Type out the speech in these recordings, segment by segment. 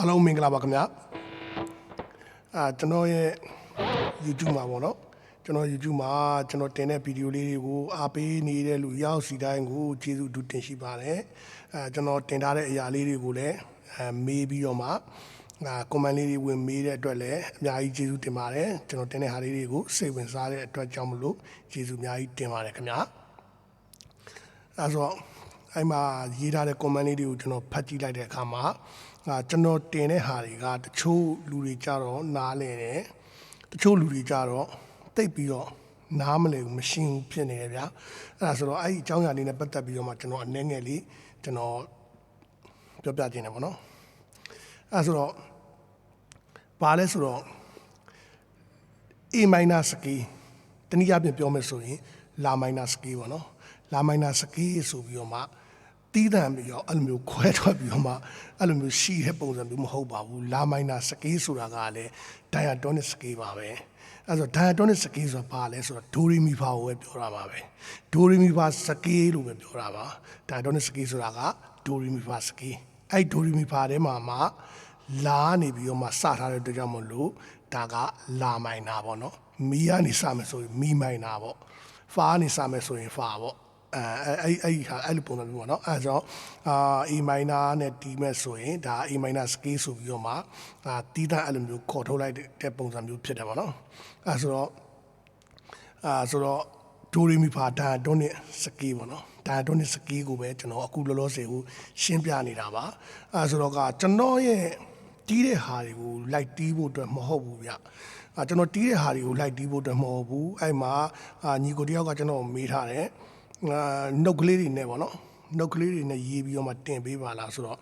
အားလုံးမင်္ဂလာပါခင်ဗျာကျွန်တော်ရဲ့ YouTube မှာပေါ့နော်ကျွန်တော် YouTube မှာကျွန်တော်တင်တဲ့ဗီဒီယိုလေးတွေကိုအားပေးနေတဲ့လူရောက်စီတိုင်းကိုကျေးဇူးတူတင်ရှိပါတယ်ကျွန်တော်တင်ထားတဲ့အရာလေးတွေကိုလည်းမေးပြီးတော့မှcomment လေးတွေဝင်မေးတဲ့အတွက်လည်းအများကြီးကျေးဇူးတင်ပါတယ်ကျွန်တော်တင်တဲ့ဟာလေးတွေကိုစိတ်ဝင်စားတဲ့အတွက်ကြောင့်မလို့ကျေးဇူးအများကြီးတင်ပါတယ်ခင်ဗျာအဲဆိုအဲ့မှာရေးထားတဲ့ comment လေးတွေကိုကျွန်တော်ဖတ်ကြည့်လိုက်တဲ့အခါမှာကျွန်တော်တင်တဲ့ဟာတွေကတချို့လူတွေကြတော့နားလဲတယ်တချို့လူတွေကြတော့တိတ်ပြီးတော့နားမလဲဘူးမရှင်းဘူးဖြစ်နေတယ်ဗျာအဲ့ဒါဆိုတော့အဲ့ဒီအကြောင်းအရာလေးနဲ့ပတ်သက်ပြီးတော့မှကျွန်တော်အနေငယ်လေးကျွန်တော်ပြောပြခြင်းတယ်ပေါ့နော်အဲ့ဆိုတော့ဘာလဲဆိုတော့ A minor scale တနည်းအားဖြင့်ပြောမယ်ဆိုရင် La minor scale ပေါ့နော် La minor scale ဆိုပြီးတော့မှတီးတံပြီးတော့အဲ့လိုမျိုးခွဲထွက်ပြီးတော့မှအဲ့လိုမျိုးရှိတဲ့ပုံစံမျိုးမဟုတ်ပါဘူး La minor scale ဆိုတာကလည်း diatonic scale ပါပဲအဲ့ဆို diatonic scale ဆိုတာဘာလဲဆိုတော့ Do Re Mi Fa ကိုပဲပြောတာပါပဲ Do Re Mi Fa scale လို့ပဲပြောတာပါ diatonic scale ဆိုတာက Do Re Mi Fa scale အဲ့ Do Re Mi Fa ထဲမှာမှလာနေပြီးတော့မှစထားတဲ့အတွက်ကြောင့်မလို့ဒါက La minor ပေါ့နော်မီကနေစမယ်ဆိုရင် Mi minor ပေါ့ Fa ကနေစမယ်ဆိုရင် Fa ပေါ့အဲ့လိုပုံစံမျိုးပေါ့နော်အဲ့တော့A minor နဲ့တီးမဲ့ဆိုရင်ဒါ A minor scale ဆိုပြီးတော့မှတီးတဲ့အဲ့လိုမျိုးခေါ်ထုတ်လိုက်တဲ့ပုံစံမျိုးဖြစ်တယ်ပေါ့နော်အဲ့ဆိုတော့ Do Re Mi Fa diatonic scale ပေါ့နော် diatonic scale ကိုပဲကျွန်တော်အခုလောလောဆယ်ကိုရှင်းပြနေတာပါအဲ့ဆိုတော့ကကျွန်တော်ရဲ့တီးတဲ့ဟာတွေကိုလိုက်တီးဖို့အတွက်မဟုတ်ဘူးဗျကျွန်တော်တီးတဲ့ဟာတွေကိုလိုက်တီးဖို့အတွက်မဟုတ်ဘူးအဲ့မှာညီကိုတယောက်ကကျွန်တော်မေးထားတယ်နှုတ်ကလေးတွေနဲ့ပေါ့နော်နှုတ်ကလေးတွေနဲ့ရေးပြီးတော့မှတင်ပေးပါလားဆိုတော့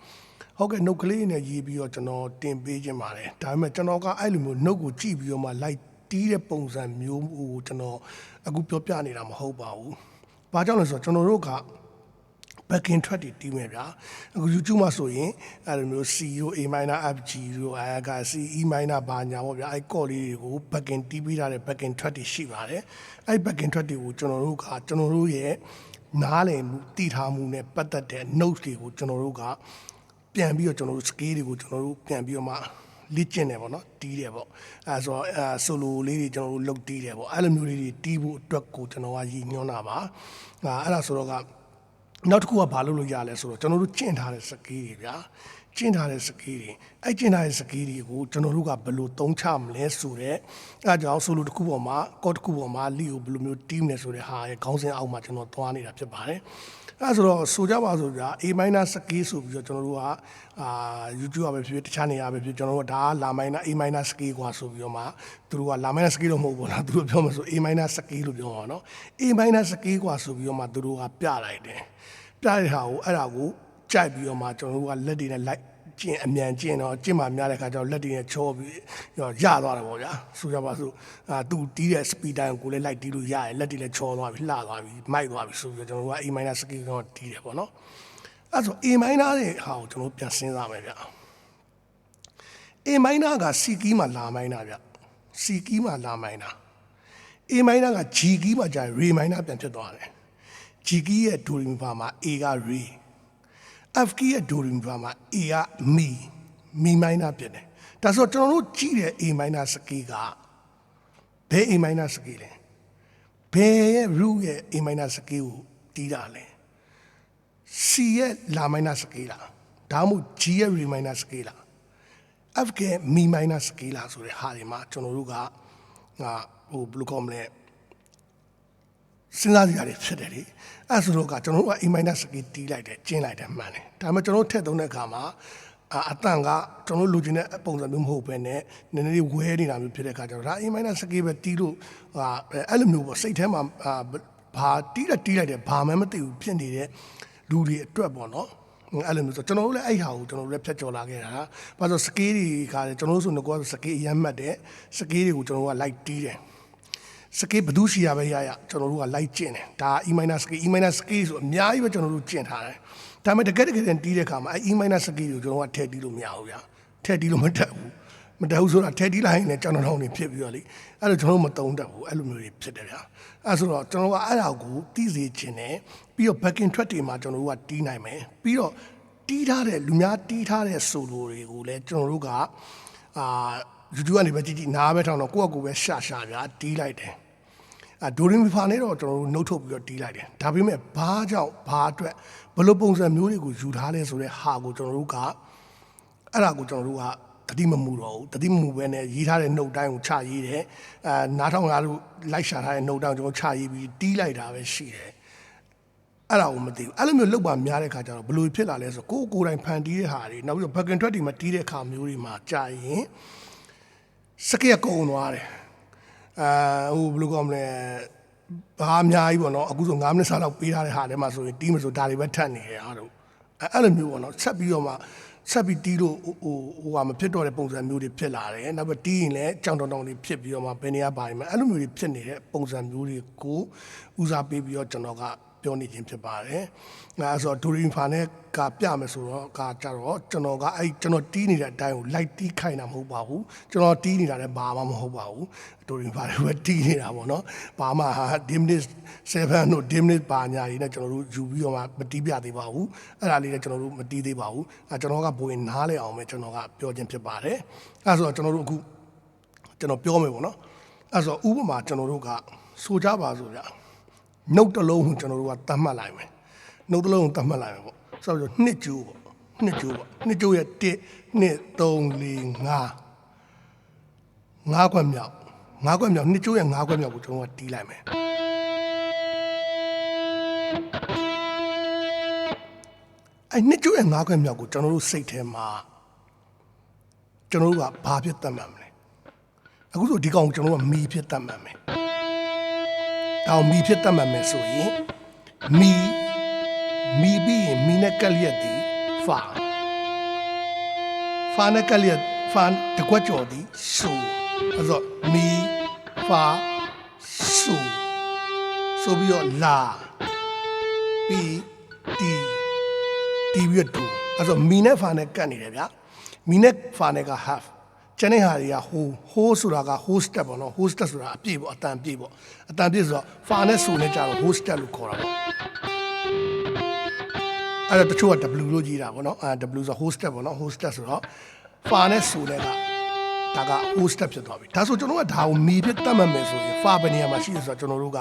ဟုတ်ကဲ့နှုတ်ကလေးတွေနဲ့ရေးပြီးတော့ကျွန်တော်တင်ပေးခြင်းပါတယ်ဒါပေမဲ့ကျွန်တော်ကအဲ့လိုမျိုးနှုတ်ကိုကြည့်ပြီးတော့မှလိုက်တီးတဲ့ပုံစံမျိုးကိုကျွန်တော်အခုပြောပြနေတာမဟုတ်ပါဘူးဘာကြောင့်လဲဆိုတော့ကျွန်တော်တို့ကbacking track တွေတီးမယ်ဗျာအခု YouTube မှာဆိုရင်အဲ့လိုမျိုး C တို့ A minor F G တို့အဲက C E minor ဘာညာပေါ့ဗျာအဲ့ chord လေးတွေကို backing တီးပေးထားတဲ့ backing track တွေရှိပါတယ်အဲ့ backing track တွေကိုကျွန်တော်တို့ရဲ့နားလည်မှုတည်ထားမှုနဲ့ပတ်သက်တဲ့ notes တွေကိုကျွန်တော်တို့ကပြန်ပြီးတော့ကျွန်တော်တို့ scale တွေကိုကျွန်တော်တို့ပြန်ပြီးတော့မှလေ့ကျင့်တယ်ပေါ့နော်တီးတယ်ပေါ့အဲဆိုတော့ solo လေးတွေကျွန်တော်တို့လုပ်တီးတယ်ပေါ့အဲ့လိုမျိုးလေးတွေတီးဖို့အတွက်ကိုကျွန်တော်ကရည်ညွှန်းတာပါအဲ့ဒါဆိုတော့ကနောက်တစ်ခုကဘာလုပ်လို့ရလဲဆိုတော့ကျွန်တော်တို့ကျင့်ထားတဲ့စကေးတွေဗျာကျင့်ထားတဲ့စကေးတွေအဲ့ကျင့်ထားတဲ့စကေးတွေကိုကျွန်တော်တို့ကဘယ်လိုသုံးချမလဲဆိုတော့အဲ့ကြောင့်ဆိုလိုတစ်ခုပေါ်မှာကော့တစ်ခုပေါ်မှာလီကိုဘယ်လိုမျိုးတီးမလဲဆိုတဲ့ဟာရဲ့ခေါင်းစဉ်အောက်မှာကျွန်တော်သွားနေတာဖြစ်ပါတယ်အဲ့ဆိုတော့ဆိုကြပါဆိုဗျာ A minor စကေးဆိုပြီးတော့ကျွန်တော်တို့ကYouTube ပဲဖြစ်တခြားနေရာပဲဖြစ်ကျွန်တော်တို့ကဒါက La minor A minor စကေးกว่าဆိုပြီးတော့မှသူတို့က La minor စကေးတော့မဟုတ်ဘူးလားသူတို့ပြောမှာဆို A minor စကေးလို့ပြောမှာနော် A minor စကေးกว่าဆိုပြီးတော့မှသူတို့ကပြလိုက်တယ်ပြတဲ့ဟာကိုအဲ့ဒါကိုကြိုက်ပြီးတော့မှကျွန်တော်တို့ကလက်တွေနဲ့လိုက်ကျင့်အမြန်ကျင့်တော့ကျင့်မှများတဲ့ခါကျတော့လက်တွေနဲ့ချောပြီးရသွားတယ်ပေါ့ဗျာဆိုကြပါစို့သူတီးတဲ့ speed time ကိုလည်းလိုက်တီးလို့ရတယ်လက်တွေလည်းချောသွားပြီလှသွားပြီမိုက်သွားပြီဆိုပြီးတော့ကျွန်တော်တို့က A minor scale ကိုတီးတယ်ပေါ့နော်အဲ့ဆို A minor ရဲ့ဟာကိုကျွန်တော်ပြန်စဉ်းစားမယ်ဗျာ A minor က C key မှာ La minor ဗျ C key မှာ La minor A minor က G key မှာကျရင် Re minor ပြန်ဖြစ်သွားတယ်G key ရဲ့ Do Re Mi Fa မှာ A က Re F key ရဲ့ Do Re Mi Fa မှာ A က Mi minor ဖြစ်တယ်ဒါဆိုကျွန်တော်တို့ကြည့်တဲ့ A minor scale ကဘယ် A minor scale လဲဘယ်ရဲ့ root ရဲ့ A minor scale ကိုတီးတာလဲ C ရဲ့ La minor scale လားဒါမှမဟုတ် G ရဲ့ Re minor scale လား F ရဲ့ Mi minor scale လားဆိုတဲ့ဟာတွေမှာကျွန်တော်တို့ကဘယ်လိုခေါ်မလဲစဉ်းစားကြရတယ်ဖြစ်တယ်လေအဲ့ဆိုတော့ကကျွန်တော်တို့က A minor scale တီးလိုက်တယ်ကျင်းလိုက်တယ်မှန်တယ်ဒါပေမဲ့ကျွန်တော်တို့ထည့်သုံးတဲ့အခါမှာအတန်ကကျွန်တော်တို့လိုချင်တဲ့ပုံစံမျိုးမဟုတ်ဘဲနဲ့နည်းနည်းလေးဝဲနေတာမျိုးဖြစ်တဲ့အခါကျတော့ဒါ A minor scale ပဲတီးလို့အဲ့လိုမျိုးပေါ့စိတ်ထဲမှာဘာတီးလိုက်တယ်ဘာမှမသိဘူးဖြစ်နေတဲ့လူတွေအတွက်ပေါ့နော်အဲ့လိုမျိုးဆိုကျွန်တော်တို့လည်းအဲ့ဟာကိုကျွန်တော်တို့လည်းဖြတ်ကျော်လာခဲ့တာ။ဘာလို့စကေးတွေကလည်းကျွန်တော်တို့ဆိုတော့စကေးအရမ်းမှတ်တယ်စကေးတွေကိုကျွန်တော်တို့ကလိုက်တီးတယ်စကေးဘဒုရှိရပဲရကျွန်တော်တို့ကလိုက်ကျင့်တယ်ဒါ E minor scale E minor scale ဆိုအများကြီးပဲကျွန်တော်တို့ကျင့်ထားတယ်ဒါပေမဲ့တကယ်တီးတဲ့အခါမှာအဲ E minor scale ကိုကျွန်တော်ကထည့်တီးလို့မရဘူးဗျာထည့်တီးလို့မတတ်ဘူးဆိုတာထည့်တီးလိုက်ရင်လည်းကျွန်တော်တို့နေဖြစ်ပြီးတော့လေအဲ့လိုကျွန်တော်တို့မတုံးတတ်ဘူးအဲ့လိုမျိုးတွေဖြစ်တယ်ဗျာအဲ့ဆိုတော့ကျွန်တော်ကအဲ့ဒါကိုတီးစေခြင်းနဲ့ပြီးတော့ backing track တွေမှာကျွန်တော်တို့ကတီးနိုင်မယ်ပြီးတော့ တီးထားတဲ့လူများတီးထားတဲ့ဆိုလိုတွေကိုလည်းကျွန်တော်တို့ကYouTube ကနေပဲကြည့်နားပဲထောင်တော့ကိုယ့်အကူပဲရှာဗျာတီးလိုက်တယ်ဒိုရင်မီဖာနဲ့တော့ကျွန်တော်တို့နှုတ်ထုတ်ပြီးတော့တီးလိုက်တယ်ဒါပေမဲ့ဘာကြောင့်ဘာအတွက်ဘယ်လိုပုံစံမျိုးတွေကိုယူထားလဲဆိုတဲ့ဟာကိုကျွန်တော်တို့ကအဲ့ဒါကိုကျွန်တော်တို့ကတတိမမှုတော့ဘူးတတိမမှုပဲနဲ့ရေးထားတဲ့နှုတ်တိုင်းကိုချရေးတယ်နားထောင်ရလို့လိုက်ရှာထားတဲ့နှုတ်တိုင်းကိုကျွန်တော်ချရေးပြီးတီးလိုက်တာပဲရှိတယ်အဲ့ဒါကိုမသိဘူးအဲ့လိုမျိုးလောက်ပါများတဲ့ခါကျတော့ဘယ်လိုဖြစ်လာလဲဆိုကိုယ်တိုင်ဖန်တီးတဲ့ဟာတွေနောက်ပြီးတော့ backing track တွေမှာတီးတဲ့ခါမျိုးတွေမှာကြာရင်စကရကုံသွားတယ်ဟိုဘယ်လိုကောမလဲဘာအများကြီးပေါ့နော်အခုဆို9မိနစ်စာလောက်ပေးထားတဲ့ဟာထဲမှာဆိုရင်တီးမဆိုဒါတွေပဲထပ်နေရအောင်အဲ့လိုမျိုးပေါ့နော်ဆက်ပြီးတော့မှဆက်ပြီးတီးလို့ဟိုမဖြစ်တော့တဲ့ပုံစံမျိုးတွေဖြစ်လာတယ်နောက်ပြီးတီးရင်လည်းကြောင်တောင်တွေဖြစ်ပြီးတော့မှဘယ်နေရာပါနေမှာအဲ့လိုမျိုးတွေဖြစ်နေတဲ့ပုံစံမျိုးတွေကိုဦးစားပေးပြီးတော့ကျွန်တော်ကပြောနေခြင်းဖြစ်ပါတယ်။အဲဆိုဒိုရင်ဖာနဲ့ကပြမယ်ဆိုတော့ကြတော့ကျွန်တော်ကကျွန်တော်တီးနေတဲ့အတိုင်းကိုလိုက်တီးခိုင်းတာမဟုတ်ပါဘူး။ကျွန်တော်တီးနေတာလည်းဘာမှမဟုတ်ပါဘူး။ဒိုရင်ဖာတွေပဲတီးနေတာပေါ့နော်။ဘာမှ10 minutes 7တို့10 minutes ပါညာတွေနဲ့ကျွန်တော်တို့ယူပြီးတော့မှမတီးပြသေးပါဘူး။အဲ့ဒါလေးလည်းကျွန်တော်တို့မတီးသေးပါဘူး။ကျွန်တော်ကဘိုးရင်နားလဲအောင်ပဲကျွန်တော်ကပြောခြင်းဖြစ်ပါတယ်။အဲဆိုတော့ကျွန်တော်တို့အခုကျွန်တော်ပြောမယ်ပေါ့နော်။အဲဆိုဥပမာကျွန်တော်တို့ကဆိုကြပါဆိုကြနှုတ်တစ်လုံးကိုကျွန်တော်တို့ကတတ်မှတ်လိုက်မယ်နှုတ်တစ်လုံးကိုတတ်မှတ်လိုက်မယ်ပေါ့ဆိုတော့နှစ်ကျိုးပေါ့နှစ်ကျိုးရဲ့1 2 3 4 5ခွက်မြောက်နှစ်ကျိုးရဲ့5ခွက်မြောက်ကိုကျွန်တော်ကတီးလိုက်မယ်အဲ့နှစ်ကျိုးရဲ့5ခွက်မြောက်ကိုကျွန်တော်တို့စိတ်ထဲမှာကျွန်တော်တို့ကဘာဖြစ်တတ်မှတ်မလဲအခုဆိုဒီကောင်ကျွန်တော်တို့ကမီဖြစ်တတ်မှတ်မယ်တောင်မီဖြစ်တတ်မှတ်မယ်ဆိုရင်မီပြီးရင်မီနဲ့ကက်လျက်ဒီဖာနဲ့ကက်လျက်ဖာတကွက်ကြော်ဒီဆိုအဲ့တော့မီဖာဆိုပြီးတော့လာပြီးတီပြီးတော့အဲ့တော့မီနဲ့ဖာနဲ့ကတ်နေတယ်ဗျာမီနဲ့ဖာနဲ့က halfကျန်တဲ့ဟာတွေကဟိုးဆိုတာက whole step ပေါ့နော် whole step ဆိုတာအပြည့်ပေါ့အတန်ပြည့်ပေါ့အတန်ပြည့်ဆိုတော့ဖာနဲ့ဆိုနဲ့ကြတော့ whole step လို့ခေါ်တာပေါ့အဲ့တော့တချို့က W လို့ကြီးတာပေါ့နော်W ဆို whole step ပေါ့နော် whole step ဆိုတော့ဖာနဲ့ဆိုနဲ့ကဒါက whole step ဖြစ်သွားပြီဒါဆိုကျွန်တော်ကဒါကိုမီဖြစ်တတ်မှတ်မယ်ဆိုရင်ဖာဘယ်နေရာမှာရှိလဲဆိုတော့ကျွန်တော်တို့က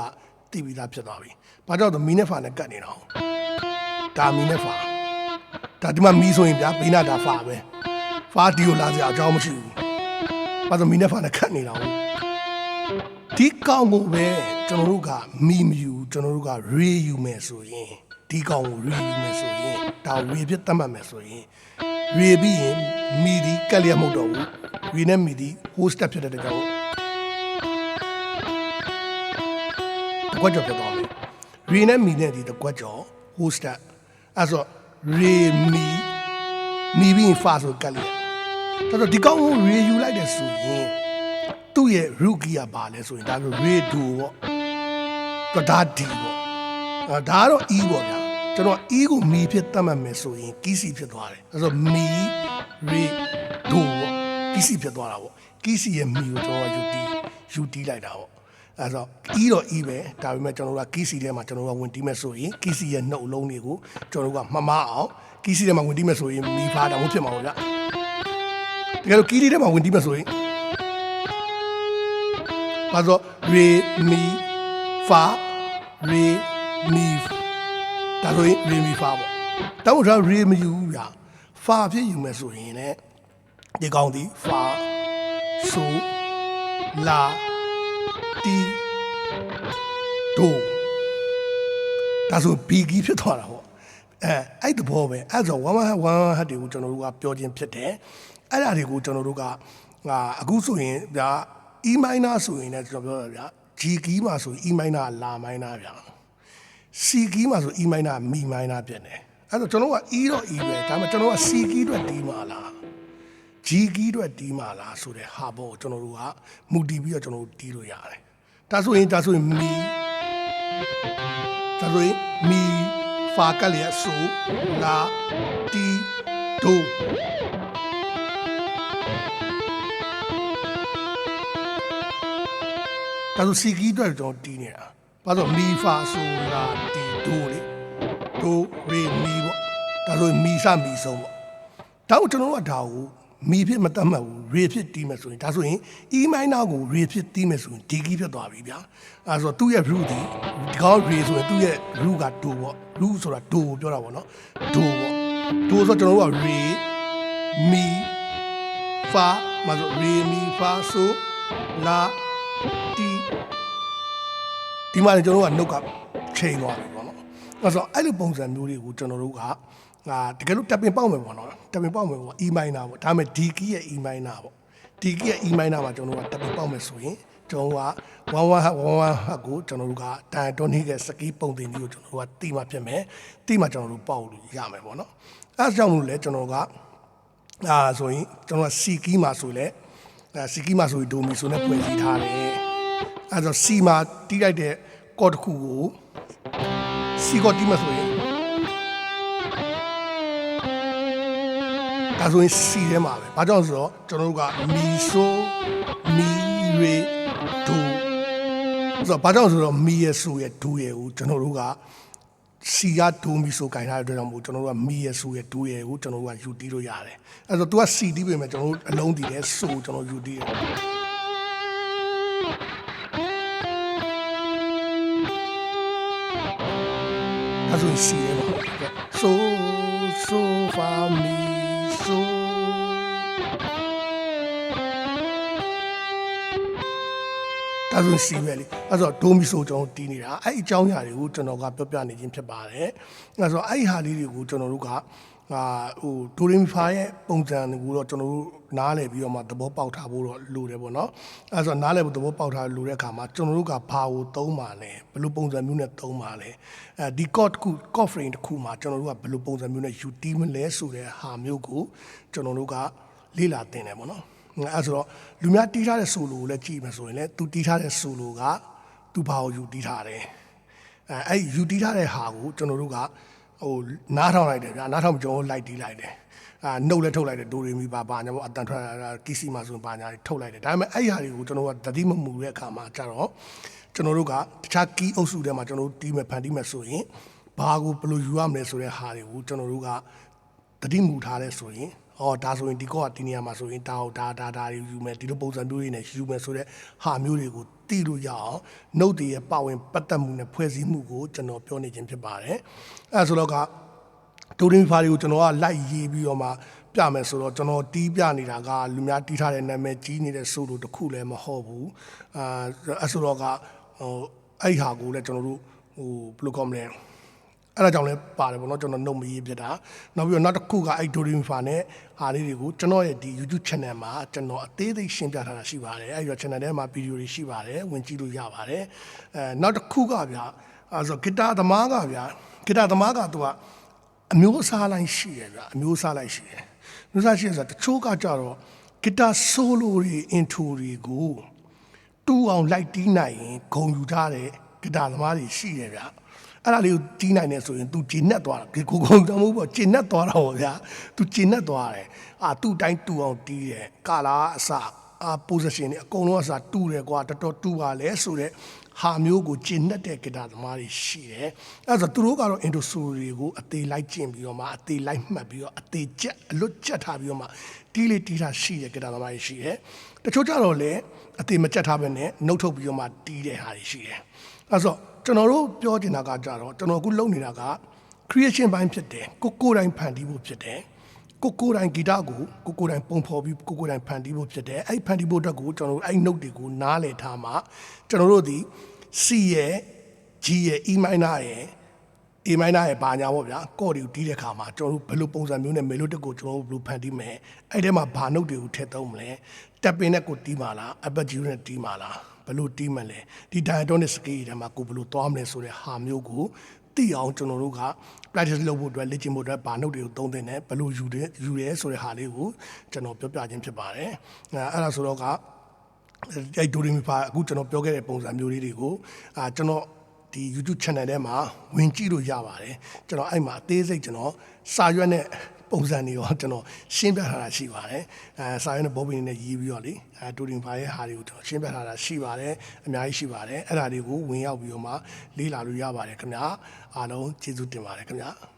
သိပြီးသားဖြစ်သွားပြီဘာကြောင့်လဲမီနဲ့ဖာနဲ့ကတ်နေတာဟုတ်ဒါမီနဲ့ဖာဒါဒီမှာမီဆိုရင်ဗျာဘေးနာဒါဖာပဲဖာဒီကိုလာစရာအကြောင်းမရှိဘူးဘာလို့မီနဲ့ဖာနဲ့ခတ်နေတာဟုတ်ဒီကောင်ကိုပဲကျွန်တော်တို့ကမီမယူကျွန်တော်တို့ကရေယူမယ်ဆိုရင်ဒီကောင်ကိုရေယူမယ်ဆိုရင်ဒါရေဖြစ်တတ်မှတ်မယ်ဆိုရင်ရေပြီးရင်မီဒီကက်လျက်မဟုတ်တော့ဘူးရေနဲ့မီဒီ whole step ဖြစ်တဲ့ကြောင့်တကွက်ကြော်ဖြစ်သွားမယ်ရေနဲ့မီနဲ့ဒီတကွက်ကြော် whole step အဲ့ဆိုရေမီပြီးရင်ဖာဆိုကက်လျက်ဒါဆိုဒီကောင်ကိုရေယူလိုက်တယ်ဆိုရင်သူ့ရဲ့ root key ကဘာလဲဆိုရင်ဒါဆို re do ပေါ့ဒါဒီပေါ့ဒါကတော့ e ပေါ့ဗျာကျွန်တော် e ကိုမီဖြစ်တတ်မှတ်မယ်ဆိုရင် key c ဖြစ်သွားတယ်ဒါဆိုမီ re do ပေါ့ key c ဖြစ်သွားတာပေါ့ key c ရဲ့မီကိုကျွန်တော်ယူတီးလိုက်တာပေါ့အဲဆို e တော့ e ပဲဒါပေမဲ့ကျွန်တော်တို့က key c ထဲမှာကျွန်တော်တို့ကဝင်တီးမယ်ဆိုရင် key c ရဲ့နှုတ်လုံးတွေကိုကျွန်တော်တို့ကမမအောင် key c ထဲမှာဝင်တီးမယ်ဆိုရင်မီဖာတောင်ဖြစ်မှာပေါ့ဗျာတကယ်လို့ key ထဲမှာဝင်တီးမယ်ဆိုရင်ဘာလို့ရေမီဖာရေမီဒါဆိုရင်ရေမီဖာပေါ့တောင်းထားရေမယူဘူးဗျာဖာဖြစ်ယူမယ်ဆိုရင်လည်းဒီကောင်ဒီဖာဆိုလာတီဒိုဒါဆိုဘီဂီဖြစ်သွားတာပေါ့အဲ့တဘောပဲအဲ့ဆို1ဟတ်တွေကိုကျွန်တော်တို့ကပြောခြင်းဖြစ်တယ်အဲ့ဒါတွေကိုကျွန်တော်တို့ကအခုဆိုရင်ဗျာE minor ဆိုရင်လည်းကျွန်တော်ပြောရဗျာ G key မှာဆို E minor လာ minor ဗျာ C key မှာဆို E minor မီ minor ဖြစ်နေအဲ့တော့ကျွန်တော်က E တော့ E ပဲဒါပေမဲ့ကျွန်တော်က C key အတွက်တီးမှာလား G key အတွက်တီးမှာလားဆိုတဲ့ဟာပေါ့ကျွန်တော်တို့ကမူတည်ပြီးတော့ကျွန်တော်တို့တီးလို့ရတယ်ဒါဆိုရင်မီဖာကလျက်ဆိုလာတီဒိုဒါဆိုစီကီအတွက်ကျွန်တော်တီးနေတာဘာလို့မီဖာဆိုလာတီဒိုလေဒိုရေမီပေါ့ ဒါဆိုရင်မီစမီဆုံးပေါ့ဒါကိုကျွန်တော်တို့ကဒါကိုမီဖြစ်မတတ်မှတ်ဘူးရေဖြစ်တီးမယ်ဆိုရင်ဒါဆိုရင် E minor ကိုရေဖြစ်တီးမယ်ဆိုရင်ဒီကီးဖြစ်သွားပြီဗျာအဲဆိုသူ့ရဲ့ root ဒီကောင်းရေဆိုရင်သူ့ရဲ့ root ကဒိုပေါ့ root ဆိုတာဒိုကိုပြောတာပေါ့နော်ဒိုပေါ့ဒိုဆိုကျွန်တော်တို့ကရေမီဖာမဆိုရေမီဖာဆိုလာတီဒီမှာကျွန်တော်တို့ကနှုတ်ကချိန်သွားပြီပေါ့နော်အဲဆိုအဲ့လိုပုံစံမျိုးတွေကိုကျွန်တော်တို့ကတကယ်လို့တက်ပင်ပေါက်မယ်ပေါ့နော်တက်ပင်ပေါက်မယ်ပေါ့ E minor ပေါ့ဒါပေမဲ့ D key ရဲ့ E minor ပေါ့ D key ရဲ့ E minor မှာကျွန်တော်တို့ကတက်ပင်ပေါက်မယ်ဆိုရင်ကျွန်တော်က11ဟတ်ကိုကျွန်တော်တို့ကတန်တွန်းနေကစကီးပုံတင်ကြီးကိုကျွန်တော်တို့ကတိမှဖြစ်မယ်တိမှကျွန်တော်တို့ပေါက်လို့ရမယ်ပေါ့နော်အဲဒါကြောင့်မလို့လဲကျွန်တော်ကဆိုရင်ကျွန်တော်က C key မှာဆိုလဲC key မှာဆိုရင်ဒိုမီဆိုနဲ့ဖွဲ့စည်းထားတယ်အဲဒါဆို C မှာတီးလိုက်တဲ့ chord တစ်ခုကို C chord တီးမှဆိုရင်ဒါဆိုရင် C ထဲမှာပဲဘာကြောင့်ဆိုတော့ကျွန်တော်တို့ကမီဆိုမီရေဒိုဆိုတော့ဘာကြောင့်ဆိုတော့မီရဲ့ဆိုရဲ့ဒိုရဲ့ကိုကျွန်တော်တို့က C ကဒိုမီဆိုကင်ထားတဲ့အတွက်ကြောင့်မို့ကျွန်တော်တို့ကမီရဲ့ဆိုရဲ့ဒိုရဲ့ကိုကျွန်တော်တို့ကယူတီးလို့ရတယ်အဲဆို तू က C တီးပေမဲ့ကျွန်တော်တို့အလုံးတီးတယ်ဆိုကျွန်တော်ယူတီးတယ်ဒါဆိုရင် C ထဲမှာဆိုဖာမီဆိုဒါဆိုစီပဲလေအဲ့ဆိုဒိုမီဆိုကျွန်တော်တီးနေတာအဲ့အကြောင်းအရာတွေကိုကျွန်တော်ကပြောပြနေခြင်းဖြစ်ပါတယ်အဲ့ဆိုအဲ့ဒီဟာလေးတွေကိုကျွန်တော်တို့ကဒိုရီမီဖာရဲ့ပုံစံကိုတော့ကျွန်တော်တို့နားလည်ပြီးတော့မှသဘောပေါက်ထားဖို့တော့လိုတယ်ပေါ့နော်အဲ့ဆိုနားလည်ဖို့သဘောပေါက်ထားလိုတဲ့အခါမှာကျွန်တော်တို့ကဘာကိုသုံးပါလဲဘယ်လိုပုံစံမျိုးနဲ့သုံးပါလဲဒီ chord တစ်ခု chord frame တစ်ခုမှာကျွန်တော်တို့ကဘယ်လိုပုံစံမျိုးနဲ့ယူတီးမလဲဆိုတဲ့ဟာမျိုးကိုကျွန်တော်တို့ကလေ့လာသင်တယ်ပေါ့နော်အဲဆိုတော့လူများတီးထားတဲ့ဆိုလိုကိုလည်းကြည့်မယ်ဆိုရင်လည်းသူတီးထားတဲ့ဆိုလိုကသူဘာကိုယူတီးထားတယ်အဲ့ယူတီးထားတဲ့ဟာကိုကျွန်တော်တို့ကနားထောင်လိုက်တယ်ဗျာနားထောင်ကျွန်တော်လိုက်တီးလိုက်တယ်နှုတ်လည်းထုတ်လိုက်တယ်ဒိုရီမီပါညာပေါ့အတန်ထွက်ကီစီမှာဆိုရင်ပါညာတွေထုတ်လိုက်တယ်ဒါပေမဲ့အဲ့ဟာတွေကိုကျွန်တော်ကသတိမမူတဲ့အခါမှာကျတော့ကျွန်တော်တို့ကတခြားကီးအုပ်စုထဲမှာကျွန်တော်တို့တီးမယ်ဖန်တီးမယ်ဆိုရင်ဘာကိုဘယ်လိုယူရမလဲဆိုတဲ့ဟာတွေကိုကျွန်တော်တို့ကသတိမူထားတဲ့ဆိုရင်ဒါဆိုရင်ဒီကောကဒီနေရာမှာဆိုရင်ဒါတွေယူမယ်ဒီလိုပုံစံမျိုးတွေနဲ့ယူမယ်ဆိုတဲ့ဟာမျိုးတွေကိုသိလို့ရအောင်နှုတ်တွေရဲ့ပါဝင်ပတ်သက်မှုနဲ့ဖွဲ့စည်းမှုကိုကျွန်တော်ပြောနေခြင်းဖြစ်ပါတယ်အဲဆိုတော့ကဒိုရီမီဖာတွေကိုကျွန်တော်ကလိုက်ရေးပြီးတော့မှပြမယ်ဆိုတော့ကျွန်တော်တီးပြနေတာကလူများတီးထားတဲ့နာမည်ကြီးနေတဲ့ဆိုလိုတစ်ခုလည်းမဟုတ်ဘူးအဲဆိုတော့ကအဲ့ဟာကိုလည်းကျွန်တော်တို့ဘယ်လိုကောမလဲအဲ့ဒါကြောင့်လည်းပါတယ်ပေါ့နော်ကျွန်တော်နှုတ်မရေးပြတာနောက်ပြီးတော့နောက်တစ်ခုကအဲ့ဒိုရီမီဖာနဲ့ဟာလေးတွေကိုကျွန်တော်ရဲ့ဒီ YouTube channel မှာကျွန်တော်အသေးစိတ်ရှင်းပြထားတာရှိပါတယ်အဲ့ဒီ channel ထဲမှာဗီဒီယိုတွေရှိပါတယ်ဝင်ကြည့်လို့ရပါတယ်နောက်တစ်ခုကဗျာအဲ့ဆိုဂီတာသမားကဗျာဂီတာသမားကသူကအမျိုးအစားလိုက်ရှိတယ်ဗျာအမျိုးအစားလိုက်ရှိတယ်မျိုးစားရှိတယ်ဆိုတော့တချို့ကကြတော့ဂီတာ solo တွေ intro တွေကိုတူအောင်လိုက်တီးနိုင်ရင်ဂုံယူထားတဲ့ဂီတာသမားတွေရှိတယ်ဗျာအဲ့ဒါလေးကိုတီးနိုင်တယ်ဆိုရင် तू ဂျင်းနဲ့သွားတာကိုတော့မဟုတ်ပေါ့ဂျင်းနဲ့သွားတာပေါ့ဗျာ तू ဂျင်းနဲ့သွားတယ်သူ့တိုင်းတူအောင်တီးတယ်ကာလာအစposition တွေအကုန်လုံးအစတူတယ်ကွာတော်တော်တူပါလဲဆိုတဲ့ဟာမျိုးကိုဂျင်းနဲ့တဲ့ဂီတာသမားတွေရှိတယ်အဲ့ဒါဆိုသူတို့ကတော့ intro solo တွေကိုအသေးလိုက်ကျင့်ပြီးတော့မှအသေးလိုက်မှတ်ပြီးတော့အသေးကျက်အလွတ်ကျက်ထားပြီးတော့မှတီးလေးတီးတာရှိတယ်ဂီတာသမားတွေရှိတယ်တချို့ကြတော့လည်းအသေးမကျက်ထားပဲနဲ့နှုတ်ထုတ်ပြီးတော့မှတီးတဲ့ဟာတွေရှိတယ်အဲ့ဆိုကျွန်တော်တို့ပြောချင်တာကကြတော့ကျွန်တော်အခုလုပ်နေတာက creation ဘိုင်းဖြစ်တယ်ကိုယ်တိုင်ဖန်တီးဖို့ဖြစ်တယ်ကိုယ်တိုင်ဂီတကိုကိုယ်တိုင်ပုံဖော်ပြီးကိုယ်တိုင်ဖန်တီးဖို့ဖြစ်တယ်အဲ့ဖန်တီးဖို့အတွက်ကိုကျွန်တော်တို့အဲ့ note တွေကိုနားလည်ထားမှာကျွန်တော်တို့ဒီ C ရဲ့ G ရဲ့ E minor ရဲ့ A minor ရဲ့ဘာညာပေါ့ဗျာကော့တွေကိုတီးတဲ့ခါမှာကျွန်တော်တို့ဘယ်လိုပုံစံမျိုးနဲ့ melody ကိုကျွန်တော်တို့ဘယ်လိုဖန်တီးမယ်အဲ့ထဲမှာဘာ note တွေကိုထည့်သုံးမလဲတက်ပင်နဲ့ကိုတီးမှာလား arpeggio နဲ့တီးမှာလားဘယ်လိုတီးမလဲဒီ diatonic scale ထဲမှာကိုဘယ်လိုသွားမလဲဆိုတဲ့ဟာမျိုးကိုသိအောင်ကျွန်တော်တို့က practice လုပ်ဖို့အတွက်လေ့ကျင့်ဖို့အတွက်ဘာ note တွေကိုသုံးသင့်တယ်ဘယ်လိုယူရဲဆိုတဲ့ဟာလေးကိုကျွန်တော်ပြောပြခြင်းဖြစ်ပါတယ်အဲ့ဒါဆိုတော့ကအဲ့ဒိုရီမီဖာအခုကျွန်တော်ပြောခဲ့တဲ့ပုံစံမျိုးလေးတွေကိုကျွန်တော်ဒီ YouTube channel ထဲမှာဝင်ကြည့်လို့ရပါတယ်ကျွန်တော်အဲ့မှာအသေးစိတ်ကျွန်တော်စာရွက်နဲ့ပုံစံတွေရောကျွန်တော်ရှင်းပြထားတာရှိပါတယ်စာရွက်နဲ့ဘောပင်နဲ့ရေးပြီးတော့လေဒိုရီမီဖာရဲ့ဟာတွေကိုကျွန်တော်ရှင်းပြထားတာရှိပါတယ်အများကြီးရှိပါတယ်အဲ့ဒါတွေကိုဝင်ရောက်ပြီးတော့မှလေ့လာလို့ရပါတယ်ခင်ဗျာအားလုံးကျေးဇူးတင်ပါတယ်ခင်ဗျာ